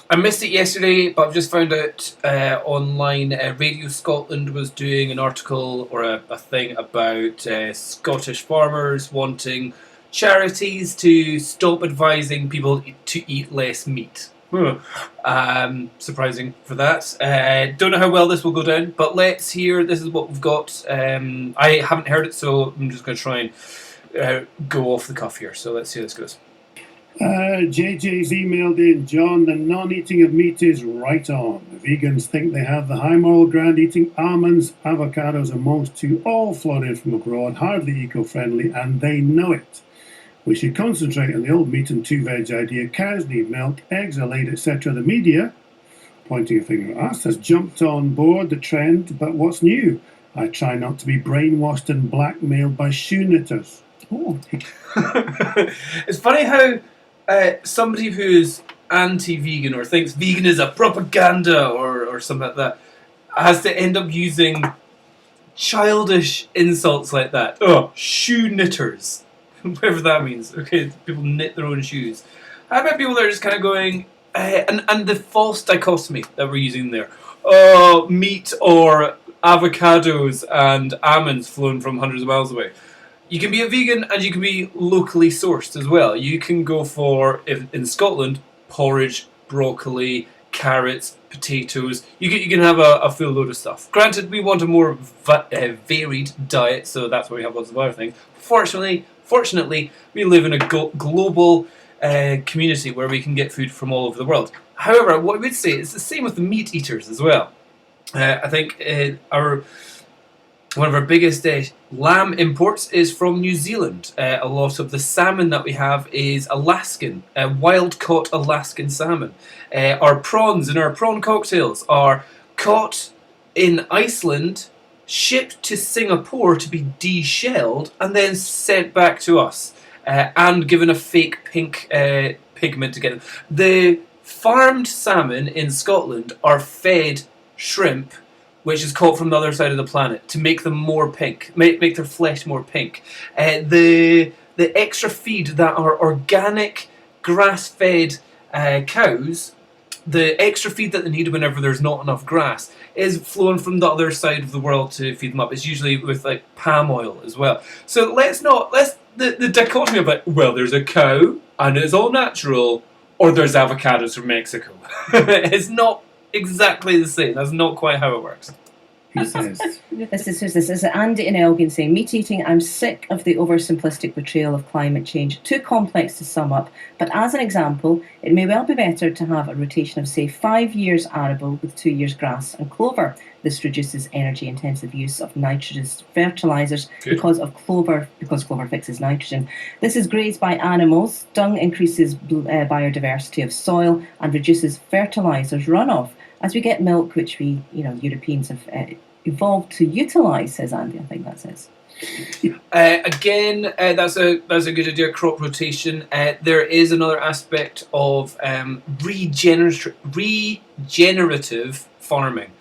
I missed it yesterday, but I've just found out online. Radio Scotland was doing an article or a thing about Scottish farmers wanting charities to stop advising people to eat less meat. Surprising for that. Don't know how well this will go down, but let's hear. This is what we've got. I haven't heard it, so I'm just going to try and go off the cuff here. So let's see how this goes. JJ's emailed in, John, the non-eating of meat is right on. The vegans think they have the high moral ground eating almonds, avocados and most too, all flown in from abroad, hardly eco-friendly, and they know it. We should concentrate on the old meat and two veg idea. Cows need milk, eggs are laid, etc. The media, pointing a finger at us, has jumped on board the trend, but what's new? I try not to be brainwashed and blackmailed by shoe knitters. Oh. It's funny how somebody who's anti-vegan or thinks vegan is a propaganda or something like that has to end up using childish insults like that. Oh, shoe knitters. Whatever that means. Okay, people knit their own shoes. How about people that are just kind of going, and the false dichotomy that we're using there. Oh, meat or avocados and almonds flown from hundreds of miles away. You can be a vegan and you can be locally sourced as well. You can go for, in Scotland, porridge, broccoli, carrots, potatoes. You can have a full load of stuff. Granted, we want a more varied diet, so that's why we have lots of other things. Fortunately, we live in a global community where we can get food from all over the world. However, what I would say is the same with the meat eaters as well. I think one of our biggest lamb imports is from New Zealand. A lot of the salmon that we have is Alaskan, wild-caught Alaskan salmon. Our prawns and our prawn cocktails are caught in Iceland, shipped to Singapore to be de-shelled, and then sent back to us, and given a fake pink pigment to get them. The farmed salmon in Scotland are fed shrimp, which is caught from the other side of the planet, to make them more pink, make their flesh more pink. The extra feed that are organic, grass-fed cows, the extra feed that they need whenever there's not enough grass, is flown from the other side of the world to feed them up. It's usually with like palm oil as well. So the dichotomy of like, well, there's a cow and it's all natural, or there's avocados from Mexico. It's not exactly the same. That's not quite how it works. He says. This is Andy in Elgin saying, meat eating, I'm sick of the oversimplistic portrayal of climate change. Too complex to sum up, but as an example, it may well be better to have a rotation of, say, 5 years arable with 2 years grass and clover. This reduces energy-intensive use of nitrogenous fertilizers because clover fixes nitrogen. This is grazed by animals. Dung increases biodiversity of soil and reduces fertilizers runoff. As we get milk, which we, Europeans have evolved to utilise, says Andy. I think that says. Again, that's a good idea. Crop rotation. There is another aspect of regenerative farming,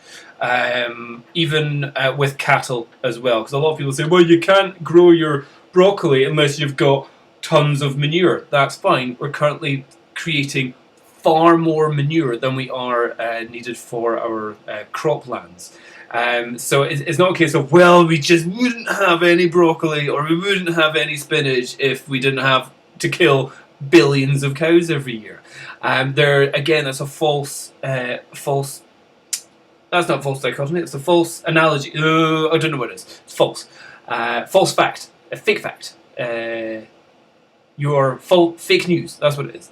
even with cattle as well. Because a lot of people say, well, you can't grow your broccoli unless you've got tons of manure. That's fine. We're currently creating far more manure than we are needed for our croplands. So it's not a case of, well, we just wouldn't have any broccoli or we wouldn't have any spinach if we didn't have to kill billions of cows every year. That's a false. That's not false dichotomy. It's a false analogy. I don't know what it is. It's false. False fact. A fake fact. Fake news. That's what it is.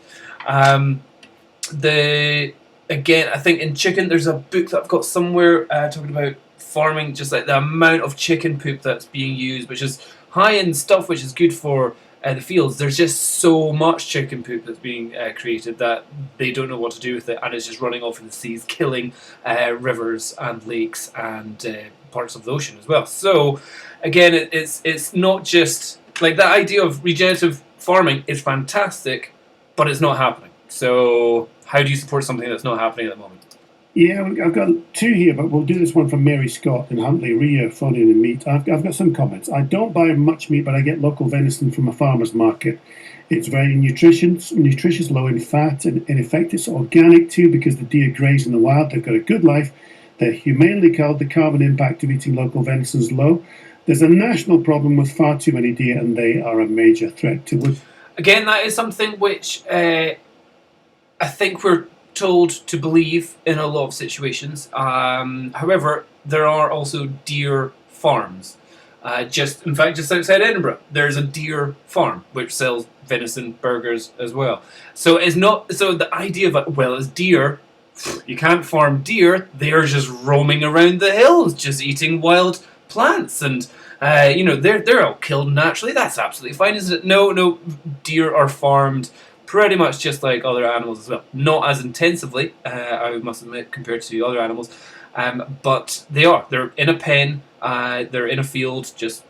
I think in chicken, there's a book that I've got somewhere talking about farming, just like the amount of chicken poop that's being used, which is high in stuff which is good for the fields. There's just so much chicken poop that's being created that they don't know what to do with it, and it's just running off in the seas, killing rivers and lakes and parts of the ocean as well. So again, it's not just like that idea of regenerative farming is fantastic, but it's not happening. So how do you support something that's not happening at the moment? Yeah, I've got two here, but we'll do this one from Mary Scott in Huntley, Ria, phoning in meat. I've got some comments. I don't buy much meat, but I get local venison from a farmer's market. It's very nutritious, low in fat, and in effect it's organic too because the deer graze in the wild. They've got a good life. They're humanely killed. The carbon impact of eating local venison is low. There's a national problem with far too many deer, and they are a major threat to wood. Again, that is something which I think we're told to believe in a lot of situations. However, there are also deer farms. Just outside Edinburgh, there's a deer farm which sells venison burgers as well. So it's not the idea of it's deer. You can't farm deer. They're just roaming around the hills, just eating wild plants, and they're all killed naturally. That's absolutely fine, isn't it? No, deer are farmed pretty much just like other animals as well. Not as intensively, I must admit, compared to other animals. But they are. They're in a pen. They're in a field, just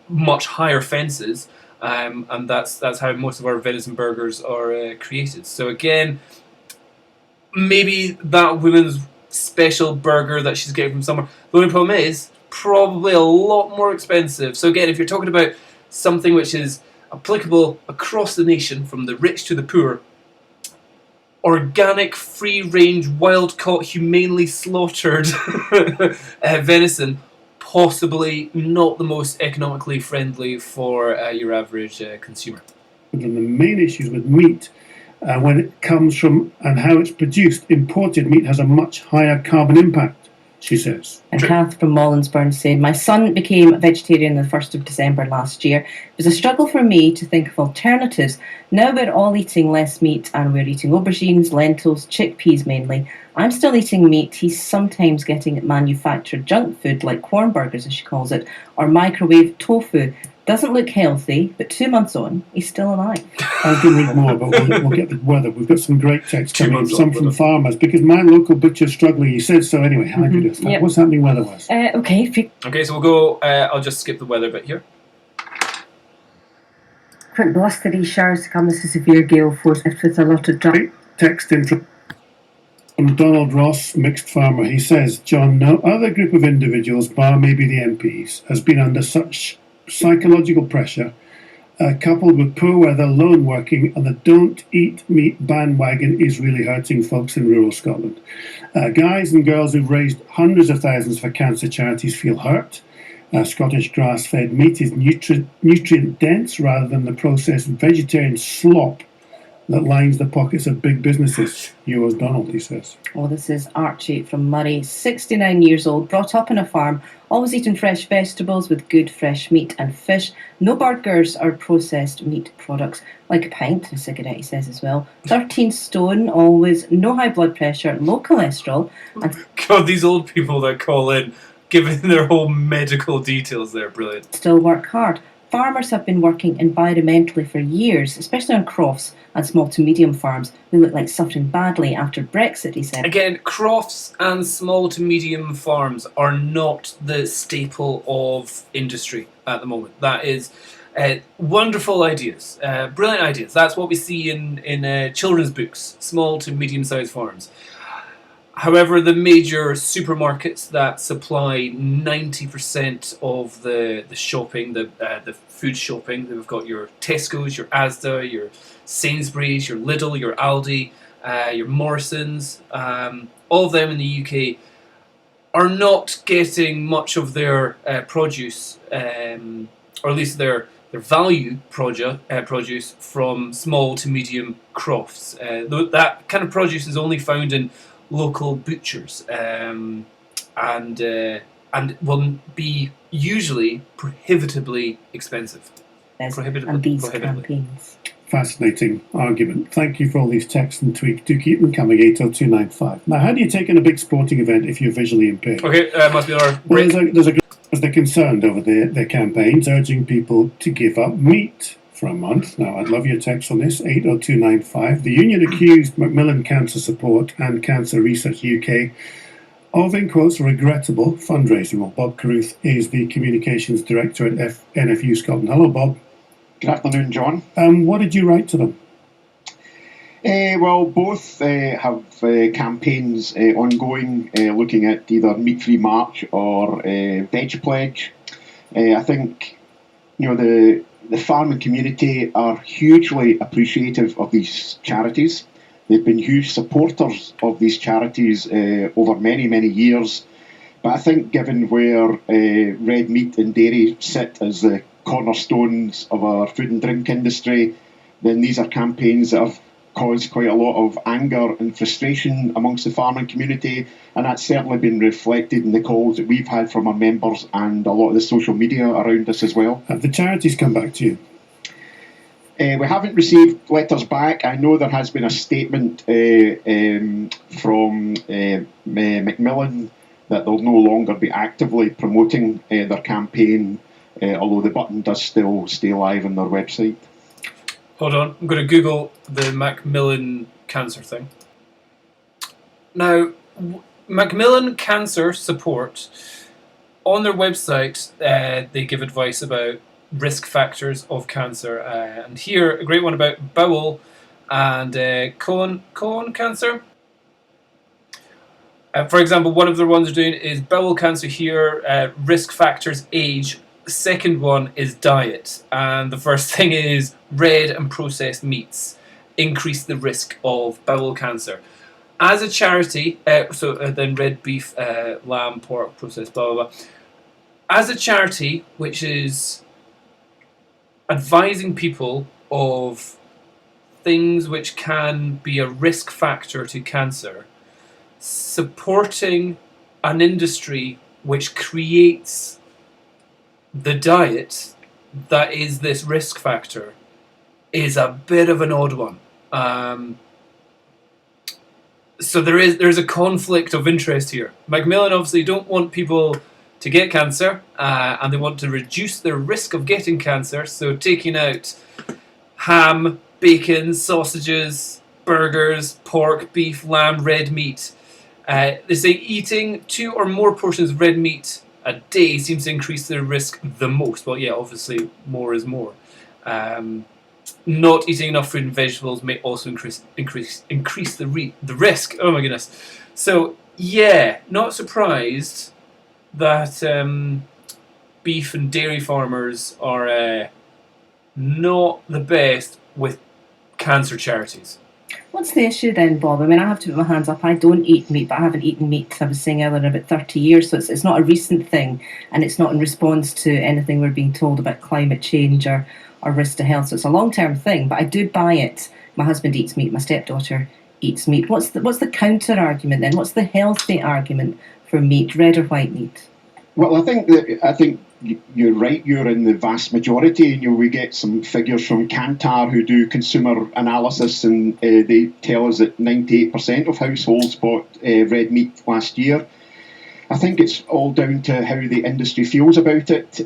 much higher fences, and that's how most of our venison burgers are created. So again, maybe that woman's special burger that she's getting from somewhere. The only problem is probably a lot more expensive. So again, if you're talking about something which is applicable across the nation, from the rich to the poor, organic, free-range, wild-caught, humanely slaughtered venison, possibly not the most economically friendly for your average consumer. One of the main issues with meat, when it comes from and how it's produced, imported meat has a much higher carbon impact, she says. And Kath from Mollinsburn said, my son became a vegetarian on the 1st of December last year. It was a struggle for me to think of alternatives. Now we're all eating less meat and we're eating aubergines, lentils, chickpeas mainly. I'm still eating meat. He's sometimes getting manufactured junk food like corn burgers, as she calls it, or microwave tofu. Doesn't look healthy, but 2 months on, he's still alive. I can read more, but we'll get the weather. We've got some great texts coming, some from farmers, because my local butcher's struggling. He said so anyway. How do this? Yep. What's happening weather-wise? Okay, so we'll go, I'll just skip the weather bit here. Quite blustery showers to come. This is severe gale force with a lot of dry. Text in from Donald Ross, mixed farmer. He says, John, no other group of individuals, bar maybe the MPs, has been under such psychological pressure, coupled with poor weather, lone working, and the don't eat meat bandwagon is really hurting folks in rural Scotland. Guys and girls who've raised hundreds of thousands for cancer charities feel hurt. Scottish grass-fed meat is nutrient dense rather than the processed vegetarian slop that lines the pockets of big businesses. Yours, Donald, he says. Oh, this is Archie from Murray, 69 years old, brought up on a farm, always eating fresh vegetables with good fresh meat and fish. No burgers or processed meat products, like a pint, a cigarette, he says as well. 13 stone, always, no high blood pressure, low cholesterol. And God, these old people that call in, giving their whole medical details there, brilliant. Still work hard. Farmers have been working environmentally for years, especially on Crofts and small to medium farms who look like suffering badly after Brexit, he said. Again, Crofts and small to medium farms are not the staple of industry at the moment. That is wonderful ideas, brilliant ideas. That's what we see in children's books, small to medium-sized farms. However, the major supermarkets that supply 90% of the shopping, the food shopping, we've got your Tesco's, your Asda, your Sainsbury's, your Lidl, your Aldi, your Morrisons, all of them in the UK are not getting much of their produce, or at least their value produce from small to medium crofts. That kind of produce is only found in local butchers, and will be usually prohibitively expensive. And these campaigns. Fascinating argument. Thank you for all these texts and tweets. Do keep them coming, 80295. Now, how do you take in a big sporting event if you're visually impaired? Okay, must be our break. Well, there's a group they're concerned over their campaigns, urging people to give up meat for a month. Now, I'd love your text on this, 80295. The union accused Macmillan Cancer Support and Cancer Research UK of, in quotes, regrettable fundraising. Well, Bob Carruth is the Communications Director at NFU Scotland. Hello, Bob. Good afternoon, John. What did you write to them? Well, both have campaigns ongoing, looking at either Meat-Free March or Veg Pledge. I think the farming community are hugely appreciative of these charities. They've been huge supporters of these charities over many, many years. But I think given where red meat and dairy sit as the cornerstones of our food and drink industry, then these are campaigns that have caused quite a lot of anger and frustration amongst the farming community, and that's certainly been reflected in the calls that we've had from our members and a lot of the social media around us as well. Have the charities come back to you? We haven't received letters back. I know there has been a statement from Macmillan that they'll no longer be actively promoting their campaign, although the button does still stay live on their website. Hold on, I'm going to Google the Macmillan cancer thing. Now, Macmillan Cancer Support, on their website, they give advice about risk factors of cancer. And here, a great one about bowel and colon cancer. For example, one of the ones they're doing is bowel cancer here, risk factors, age. Second one is diet, and the first thing is red and processed meats increase the risk of bowel cancer. As a charity, then red beef, lamb, pork, processed, blah blah blah. As a charity which is advising people of things which can be a risk factor to cancer, supporting an industry which creates the diet that is this risk factor is a bit of an odd one. So there's a conflict of interest here. Macmillan obviously don't want people to get cancer, and they want to reduce their risk of getting cancer, so taking out ham, bacon, sausages, burgers, pork, beef, lamb, red meat. They say eating 2 or more portions of red meat a day seems to increase their risk the most. Well, yeah, obviously more is more. Not eating enough fruit and vegetables may also increase the risk. Oh my goodness. So yeah, not surprised that beef and dairy farmers are not the best with cancer charities. What's the issue then, Bob? I mean, I have to put my hands up. I don't eat meat, but I haven't eaten meat, I was saying earlier, in about 30 years. So it's not a recent thing, and it's not in response to anything we're being told about climate change or risk to health. So it's a long-term thing, but I do buy it. My husband eats meat. My stepdaughter eats meat. What's the counter-argument then? What's the healthy argument for meat, red or white meat? Well, I think you're right. You're in the vast majority. We get some figures from Kantar who do consumer analysis, and they tell us that 98% of households bought red meat last year. I think it's all down to how the industry feels about it. So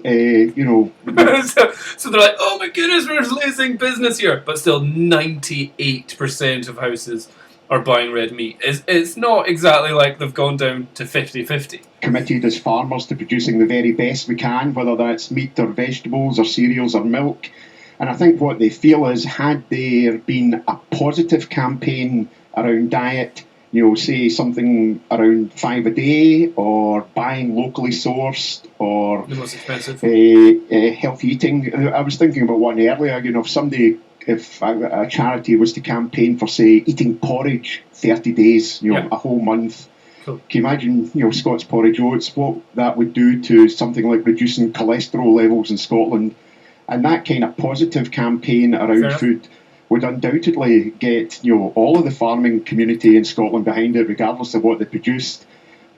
they're like, oh my goodness, we're losing business here. But still, 98% of houses are buying red meat. It's not exactly like they've gone down to 50-50. Committed as farmers to producing the very best we can, whether that's meat or vegetables or cereals or milk. And I think what they feel is, had there been a positive campaign around diet, say something around 5 a day, or buying locally sourced, or the most expensive, healthy eating. I was thinking about one earlier. If a charity was to campaign for, say, eating porridge 30 days, a whole month. Cool. Can you imagine, Scots porridge oats, what that would do to something like reducing cholesterol levels in Scotland? And that kind of positive campaign around food would undoubtedly get, all of the farming community in Scotland behind it, regardless of what they produced.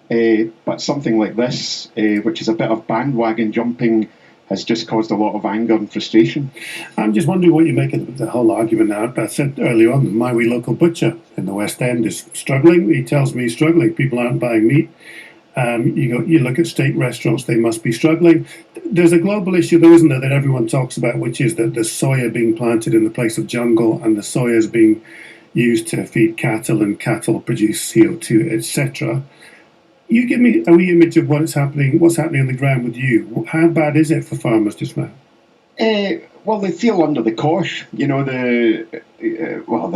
But something like this, which is a bit of bandwagon jumping, has just caused a lot of anger and frustration. I'm just wondering what you make of the whole argument now. I said earlier on, my wee local butcher in the West End is struggling. He tells me he's struggling. People aren't buying meat. You look at steak restaurants, they must be struggling. There's a global issue, though, isn't there, that everyone talks about, which is that the soya being planted in the place of jungle, and the soya is being used to feed cattle, and cattle produce CO2, etc. You give me a wee image of what's happening on the ground with you. How bad is it for farmers just now? Well, they feel under the cosh. The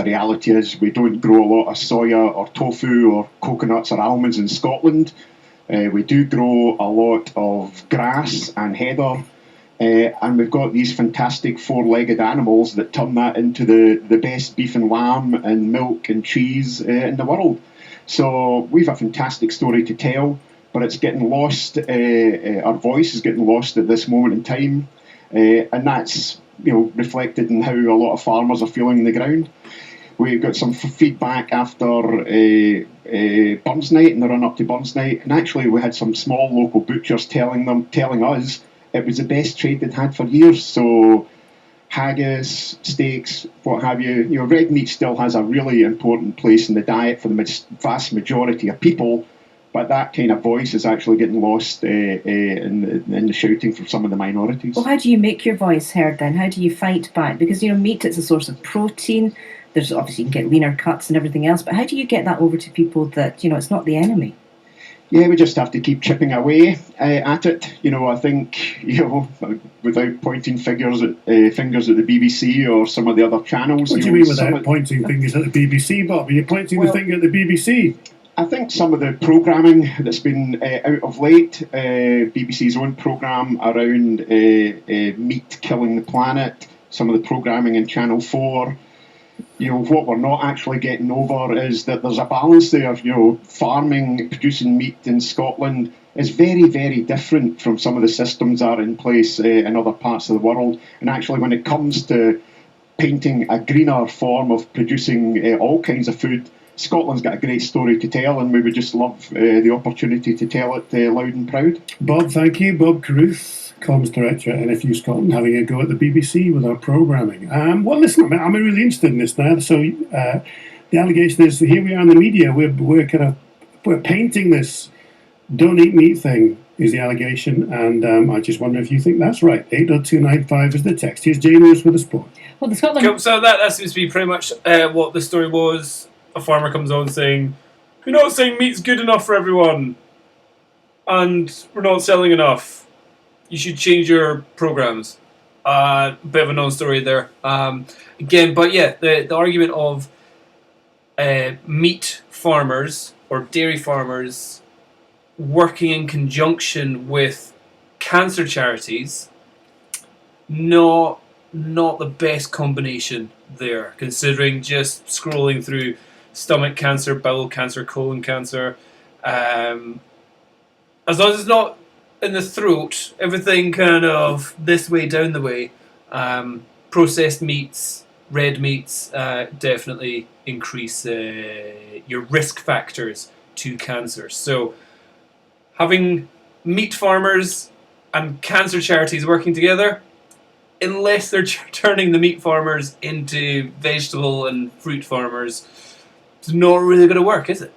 reality is we don't grow a lot of soya or tofu or coconuts or almonds in Scotland. We do grow a lot of grass and heather, and we've got these fantastic four-legged animals that turn that into the best beef and lamb and milk and cheese in the world. So we've a fantastic story to tell, but it's getting lost. Our voice is getting lost at this moment in time, and that's reflected in how a lot of farmers are feeling on the ground. We got some feedback after Burns Night and the run up to Burns Night, and actually we had some small local butchers telling us it was the best trade they'd had for years. So haggis, steaks, what have you. Red meat still has a really important place in the diet for the vast majority of people, but that kind of voice is actually getting lost in the shouting from some of the minorities. Well, how do you make your voice heard then? How do you fight back? Because, meat is a source of protein. There's obviously, you can get leaner cuts and everything else, but how do you get that over to people that, it's not the enemy? Yeah, we just have to keep chipping away at it. I think, without pointing fingers at the BBC or some of the other channels. What do you mean without pointing fingers at the BBC, Bob? Are you pointing the finger at the BBC? I think some of the programming that's been out of late, BBC's own programme around meat killing the planet, some of the programming in Channel 4, what we're not actually getting over is that there's a balance there. Farming, producing meat in Scotland is very, very different from some of the systems that are in place in other parts of the world. And actually, when it comes to painting a greener form of producing all kinds of food, Scotland's got a great story to tell, and we would just love the opportunity to tell it loud and proud. Bob, thank you. Bob Carruth, Comms Director at NFU Scotland, having a go at the BBC with our programming. Well, listen, I'm really interested in this now. So the allegation is, here we are in the media, we're painting this don't eat meat thing is the allegation, and I just wonder if you think that's right. 80295 is the text. Here's Jane Lewis with a sport. Well, the Scotland... So that seems to be pretty much what the story was. A farmer comes on saying, "You're not saying meat's good enough for everyone, and we're not selling enough. You should change your programs." Bit of a non-story there. Again, but yeah, the argument of meat farmers or dairy farmers working in conjunction with cancer charities, not the best combination there, considering just scrolling through stomach cancer, bowel cancer, colon cancer. As long as it's not in the throat, everything kind of this way, down the way. Processed meats, red meats, definitely increase your risk factors to cancer. So having meat farmers and cancer charities working together, unless they're turning the meat farmers into vegetable and fruit farmers, it's not really going to work, is it?